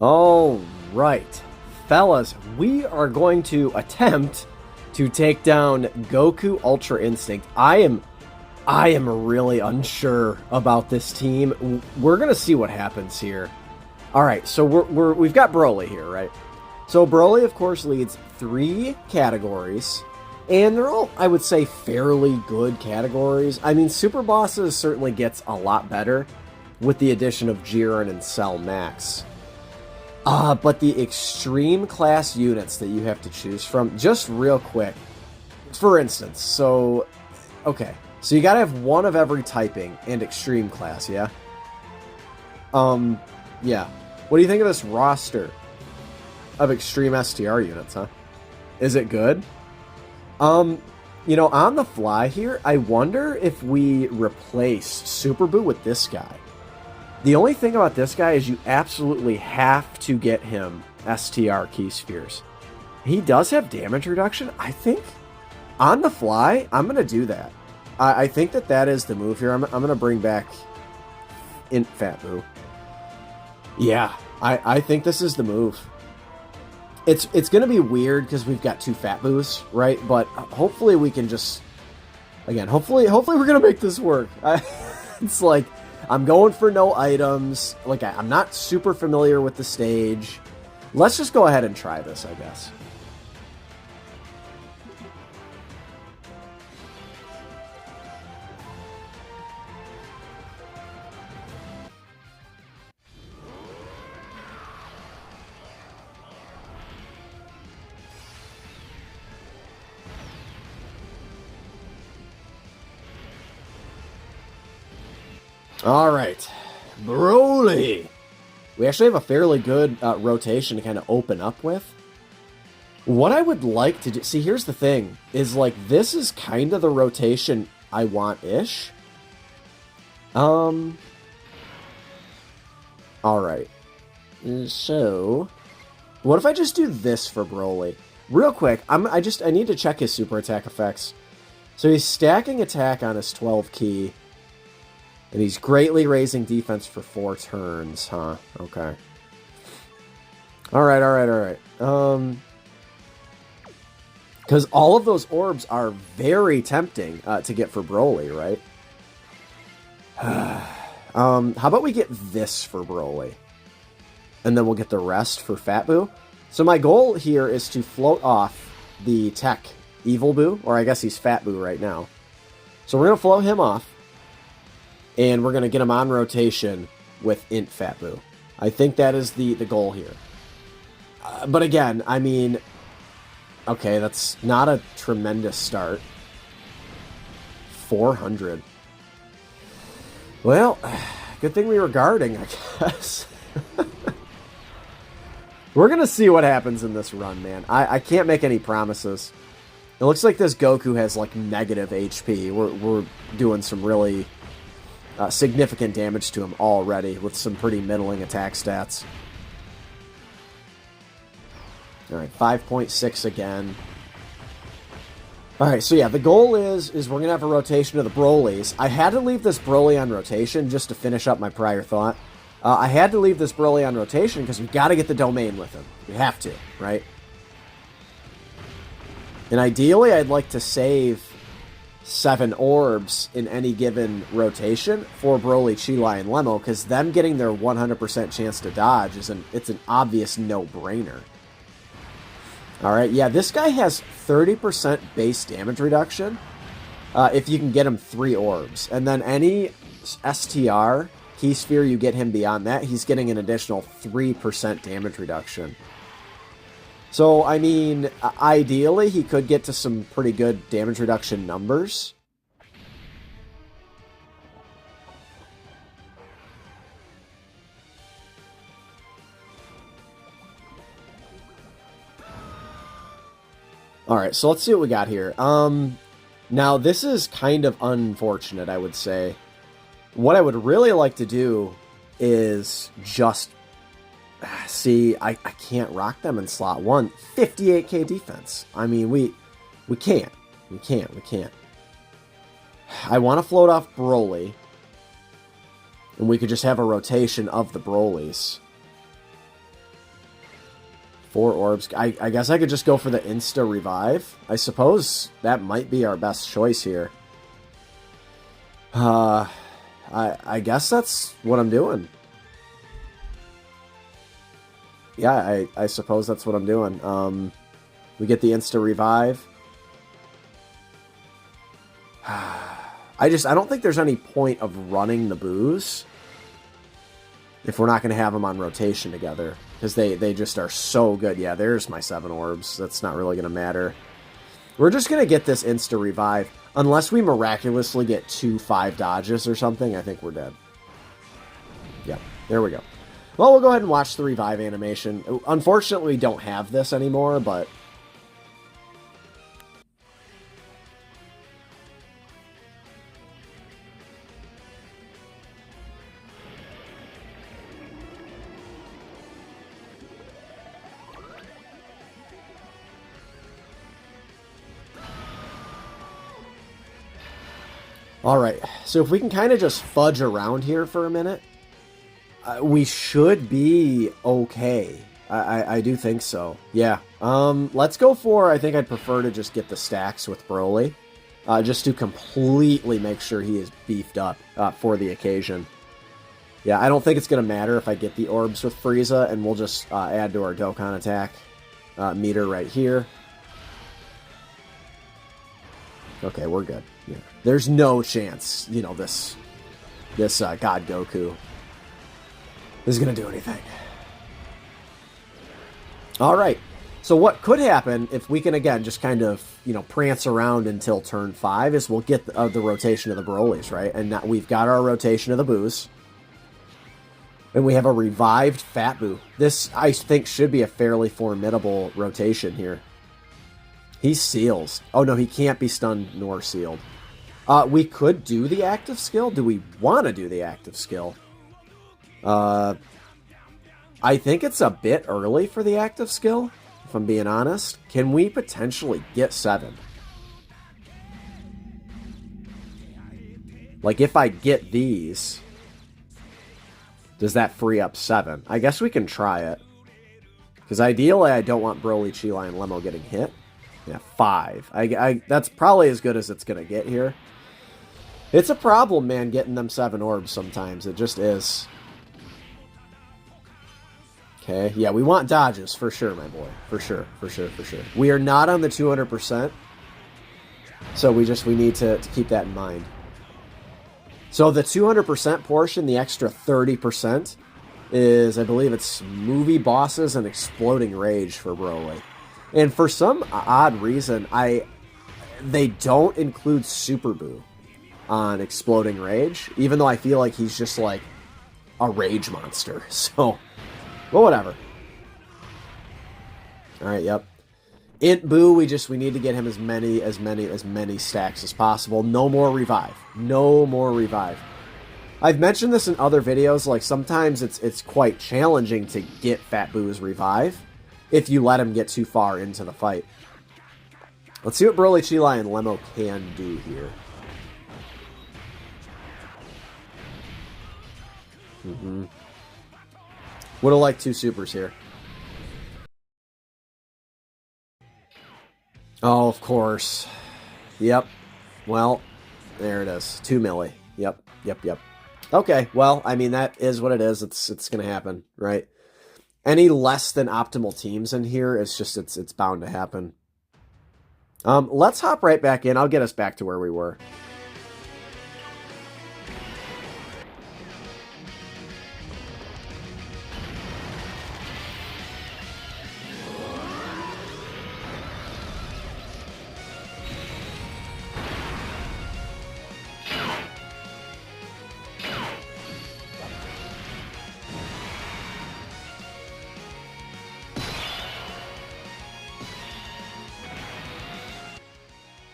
All right, fellas, we are going to attempt to take down Goku Ultra Instinct. I am really unsure about this team. We're gonna see what happens here. All right, so we've got Broly here, right? So Broly, of course, leads 3 categories, and they're all, I would say, fairly good categories. I mean, Super Bosses certainly gets a lot better with the addition of Jiren and Cell Max. But the extreme class units that you have to choose from, just real quick. For instance, so you gotta have one of every typing and extreme class, yeah? Yeah. What do you think of this roster of extreme STR units, huh? Is it good? You know, on the fly here, I wonder if we replace Super Boo with this guy. The only thing about this guy is you absolutely have to get him STR Key Spheres. He does have damage reduction. I think, on the fly, I'm going to do that. I think that is the move here. I'm going to bring back Fat Boo. Yeah, I think this is the move. It's going to be weird because we've got 2 Fat Boos, right? But hopefully we can just... Again, hopefully we're going to make this work. It's like... I'm going for no items. Like, I'm not super familiar with the stage. Let's just go ahead and try this, I guess. Alright, Broly! We actually have a fairly good rotation to kind of open up with. What I would like to do... See, here's the thing, is like, this is kind of the rotation I want-ish. Alright. So, what if I just do this for Broly? Real quick, I need to check his super attack effects. So he's stacking attack on his 12 key. And he's greatly raising defense for 4 turns, huh? Okay. Alright. Because all of those orbs are very tempting to get for Broly, right? How about we get this for Broly? And then we'll get the rest for Fat Boo? So my goal here is to float off the Tech Evil Boo, or I guess he's Fat Boo right now. So we're going to float him off. And we're going to get him on rotation with Int Fat Boo. I think that is the goal here. But again, I mean... Okay, that's not a tremendous start. 400. Well, good thing we were guarding, I guess. We're going to see what happens in this run, man. I can't make any promises. It looks like this Goku has, like, negative HP. We're doing some really... significant damage to him already with some pretty middling attack stats. Alright, 5.6 again. Alright, so yeah, the goal is we're going to have a rotation of the Brolys. I had to leave this Broly on rotation just to finish up my prior thought. I had to leave this Broly on rotation because we've got to get the domain with him. We have to, right? And ideally, I'd like to save 7 orbs in any given rotation for Broly, Chi-Lai, and Lemo, because them getting their 100% chance to dodge it's an obvious no-brainer. Alright, yeah, this guy has 30% base damage reduction if you can get him 3 orbs. And then any STR Key Sphere you get him beyond that, he's getting an additional 3% damage reduction. So, I mean, ideally, he could get to some pretty good damage reduction numbers. Alright, so let's see what we got here. Now, this is kind of unfortunate, I would say. What I would really like to do is just... See, I can't rock them in slot 1. 58k defense. I mean, we can't. We can't. I want to float off Broly. And we could just have a rotation of the Brolys. 4 orbs. I guess I could just go for the insta revive. I suppose that might be our best choice here. I guess that's what I'm doing. Yeah, I suppose that's what I'm doing. We get the insta revive. I don't think there's any point of running the boos if we're not going to have them on rotation together, because they just are so good. Yeah, there's my 7 orbs. That's not really going to matter. We're just going to get this insta revive. Unless we miraculously get 2 5 dodges or something, I think we're dead. Yep, there we go. Well, we'll go ahead and watch the revive animation. Unfortunately, we don't have this anymore, but... Alright, so if we can kind of just fudge around here for a minute, we should be okay. I do think so. Yeah. Let's go for, I think I'd prefer to just get the stacks with Broly, just to completely make sure he is beefed up for the occasion. Yeah, I don't think it's going to matter if I get the orbs with Frieza, and we'll just add to our Dokkan attack meter right here. Okay, we're good. Yeah. There's no chance, you know, this God Goku is going to do anything. All right. So what could happen if we can, again, just kind of, you know, prance around until turn 5 is we'll get the rotation of the Brolys, right? And now we've got our rotation of the Boos. And we have a revived Fat Boo. This, I think, should be a fairly formidable rotation here. He seals. Oh, no, he can't be stunned nor sealed. We could do the active skill. Do we want to do the active skill? I think it's a bit early for the active skill, if I'm being honest. Can we potentially get 7? Like, if I get these, does that free up 7? I guess we can try it. Because ideally, I don't want Broly, Cheelai, and Lemo getting hit. Yeah, 5. That's probably as good as it's going to get here. It's a problem, man, getting them 7 orbs sometimes. It just is. Okay, yeah, we want dodges, for sure, my boy. For sure, for sure, for sure. We are not on the 200%. So we need to keep that in mind. So the 200% portion, the extra 30%, is, I believe it's movie bosses and exploding rage for Broly. And for some odd reason, they don't include Super Boo on Exploding Rage, even though I feel like he's just like a rage monster. So, well, whatever. All right, yep. Int Boo, we need to get him as many stacks as possible. No more revive. No more revive. I've mentioned this in other videos. Like sometimes it's quite challenging to get Fat Boo's revive if you let him get too far into the fight. Let's see what Broly, Cheelai, and Lemo can do here. Would have liked 2 supers here. Oh, of course. Yep. Well, there it is. 2 milli. Yep. Okay, well, I mean, that is what it is. It's going to happen, right? Any less than optimal teams in here, it's bound to happen. Let's hop right back in. I'll get us back to where we were.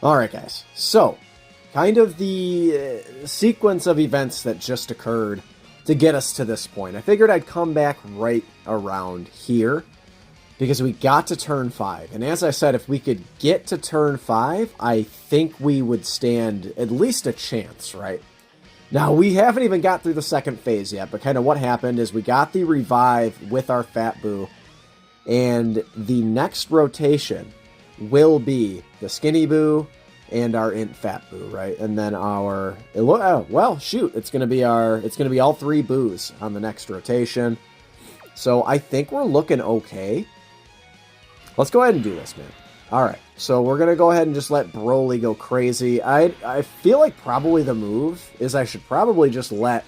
Alright guys, so, kind of the sequence of events that just occurred to get us to this point. I figured I'd come back right around here, because we got to turn 5. And as I said, if we could get to turn 5, I think we would stand at least a chance, right? Now, we haven't even got through the second phase yet, but kind of what happened is we got the revive with our Fat Boo, And the next rotation will be the Skinny Boo and our Int Fat Boo, right? And then our... well, shoot. It's going to be all 3 Boos on the next rotation. So I think we're looking okay. Let's go ahead and do this, man. All right. So we're going to go ahead and just let Broly go crazy. I feel like probably the move is I should probably just let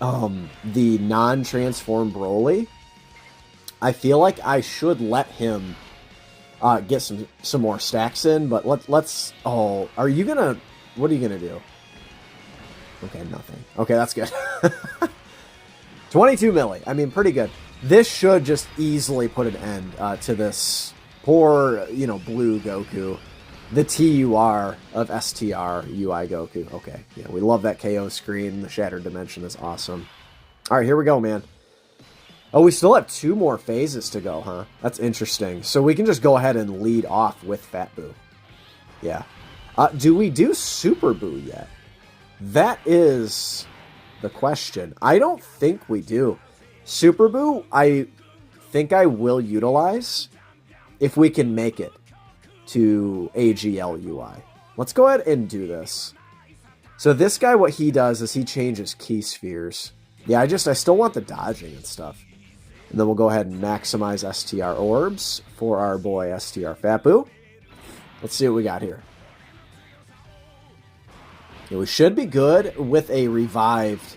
the non-transform Broly. I feel like I should let him get some more stacks in, but let's... Oh, are you going to... What are you going to do? Okay, nothing. Okay, that's good. 22 milli. I mean, pretty good. This should just easily put an end to this poor, blue Goku. The TUR of STR UI Goku. Okay, yeah, we love that KO screen. The Shattered Dimension is awesome. All right, here we go, man. Oh, we still have 2 more phases to go, huh? That's interesting. So we can just go ahead and lead off with Fat Boo. Yeah. Do we do Super Boo yet? That is the question. I don't think we do. Super Boo, I think I will utilize if we can make it to AGL UI. Let's go ahead and do this. So this guy, what he does is he changes key spheres. Yeah, I still want the dodging and stuff. And then we'll go ahead and maximize STR orbs for our boy STR Fat Boo. Let's see what we got here. Yeah, we should be good with a revived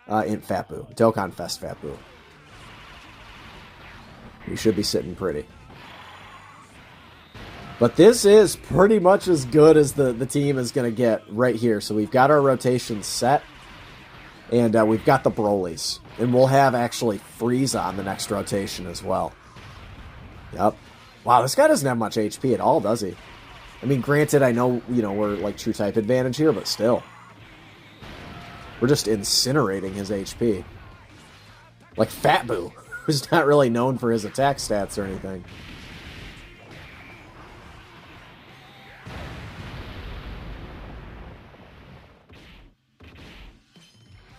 Int Fat Boo. Dokkan Fest Fat Boo. We should be sitting pretty. But this is pretty much as good as the team is going to get right here. So we've got our rotations set. And we've got the Brolys. And we'll have actually Frieza on the next rotation as well. Yep. Wow, this guy doesn't have much HP at all, does he? I mean, granted, I know, we're like true type advantage here, but still. We're just incinerating his HP. Like Fat Boo, who's not really known for his attack stats or anything.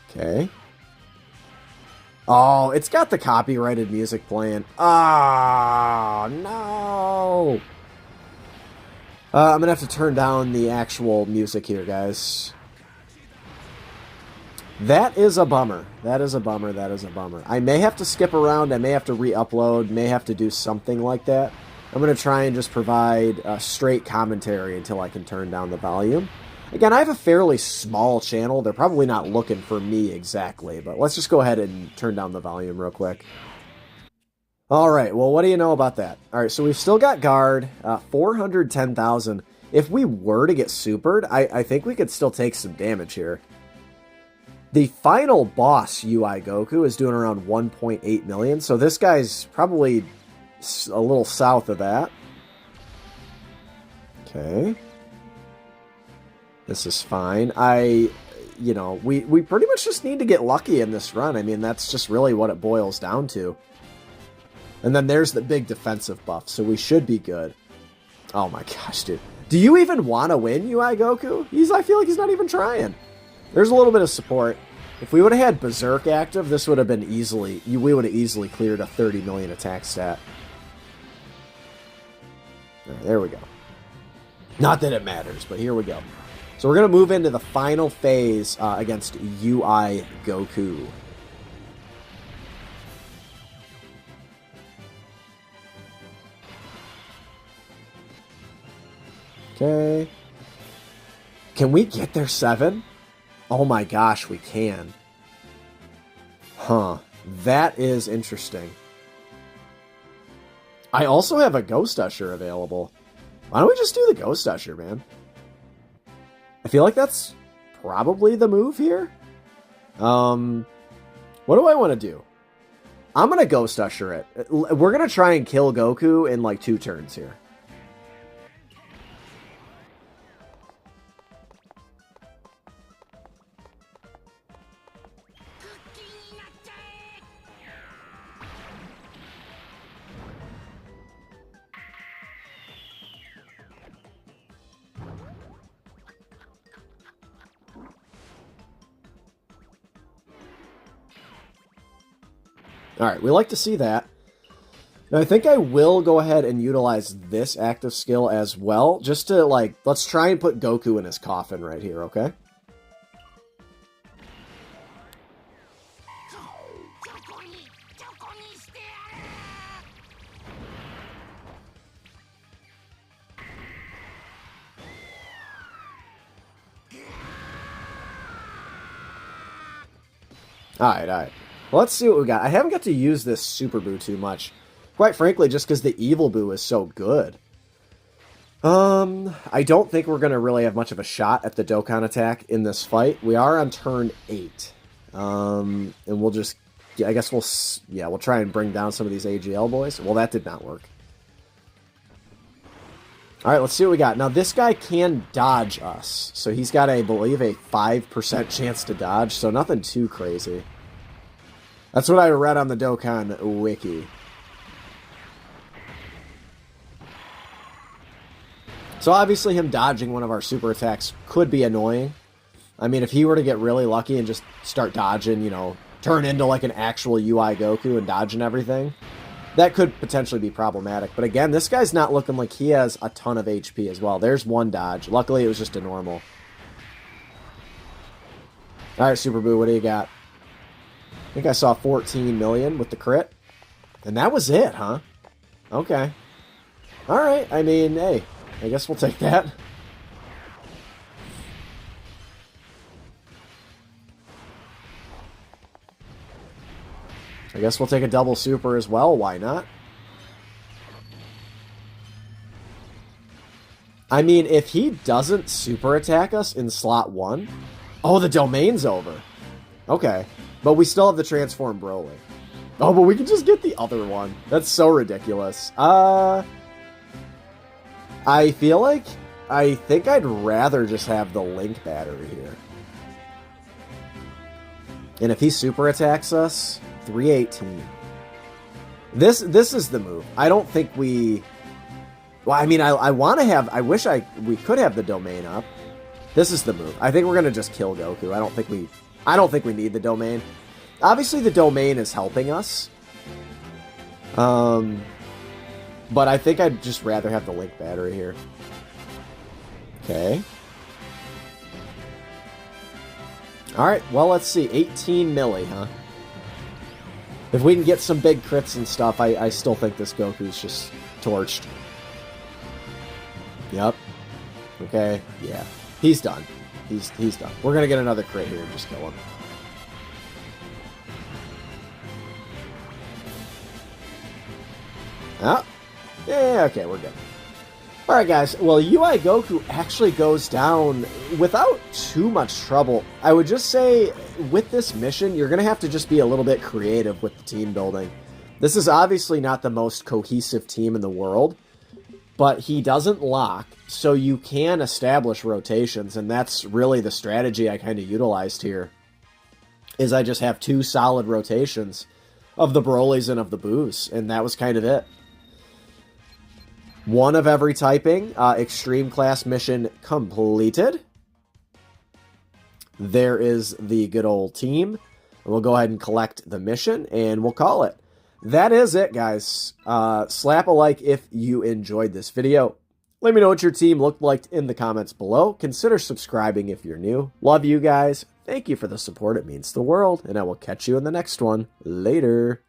Okay. Oh, it's got the copyrighted music playing. Oh, no. I'm going to have to turn down the actual music here, guys. That is a bummer. That is a bummer. That is a bummer. I may have to skip around. I may have to re-upload. May have to do something like that. I'm going to try and just provide straight commentary until I can turn down the volume. Again, I have a fairly small channel. They're probably not looking for me exactly, but let's just go ahead and turn down the volume real quick. All right, well, what do you know about that? All right, so we've still got guard, 410,000. If we were to get supered, I think we could still take some damage here. The final boss, UI Goku, is doing around 1.8 million, so this guy's probably a little south of that. Okay. This is fine. We pretty much just need to get lucky in this run. I mean, that's just really what it boils down to. And then there's the big defensive buff, so we should be good. Oh my gosh, dude. Do you even want to win, UI Goku? I feel like he's not even trying. There's a little bit of support. If we would have had Berserk active, this would have been we would have easily cleared a 30 million attack stat. Right, there we go. Not that it matters, but here we go. So we're going to move into the final phase against UI Goku. Okay. Can we get there 7? Oh my gosh, we can. Huh. That is interesting. I also have a Ghost Usher available. Why don't we just do the Ghost Usher, man? I feel like that's probably the move here. What do I want to do? I'm going to Ghost Usher it. We're going to try and kill Goku in like 2 turns here. All right, we like to see that. Now, I think I will go ahead and utilize this active skill as well, just to, like, let's try and put Goku in his coffin right here, okay? Alright, alright. Well, let's see what we got. I haven't got to use this Super Boo too much. Quite frankly, just because the Evil Boo is so good. I don't think we're going to really have much of a shot at the Dokkan attack in this fight. We are on turn 8. And we'll just... Yeah, I guess we'll... Yeah, we'll try and bring down some of these AGL boys. Well, that did not work. Alright, let's see what we got. Now, this guy can dodge us. So he's got, I believe, a 5% chance to dodge. So nothing too crazy. That's what I read on the Dokkan wiki. So obviously him dodging one of our super attacks could be annoying. I mean, if he were to get really lucky and just start dodging, you know, turn into like an actual UI Goku and dodging everything, that could potentially be problematic. But again, this guy's not looking like he has a ton of HP as well. There's one dodge. Luckily, it was just a normal. Alright, Super Boo, what do you got? I think I saw 14 million with the crit. And that was it, huh? Okay. Alright, I mean, hey, I guess we'll take that. I guess we'll take a double super as well, why not? I mean, if he doesn't super attack us in slot 1... Oh, the domain's over. Okay. But we still have the Transform Broly. Oh, but we can just get the other one. That's so ridiculous. I feel like... I think I'd rather just have the Link battery here. And if he super attacks us, 318. This is the move. I don't think we... Well, I mean, I want to have... I wish we could have the domain up. This is the move. I think we're going to just kill Goku. I don't think we need the domain. Obviously, the domain is helping us. But I think I'd just rather have the Link battery here. Okay. Alright, well, let's see. 18 milli, huh? If we can get some big crits and stuff, I still think this Goku's just torched. Yep. Okay, yeah. He's done. He's done. We're gonna get another crit here and just kill him. Oh. Yeah, okay, we're good. Alright guys, well UI Goku actually goes down without too much trouble. I would just say, with this mission, you're going to have to just be a little bit creative with the team building. This is obviously not the most cohesive team in the world, but he doesn't lock, so you can establish rotations, and that's really the strategy I kind of utilized here, is I just have 2 solid rotations of the Brolys and of the Boos, and that was kind of it. 1 of every typing. Extreme class mission completed. There is the good old team. We'll go ahead and collect the mission, and we'll call it. That is it, guys. Slap a like if you enjoyed this video. Let me know what your team looked like in the comments below. Consider subscribing if you're new. Love you guys. Thank you for the support. It means the world. And I will catch you in the next one. Later.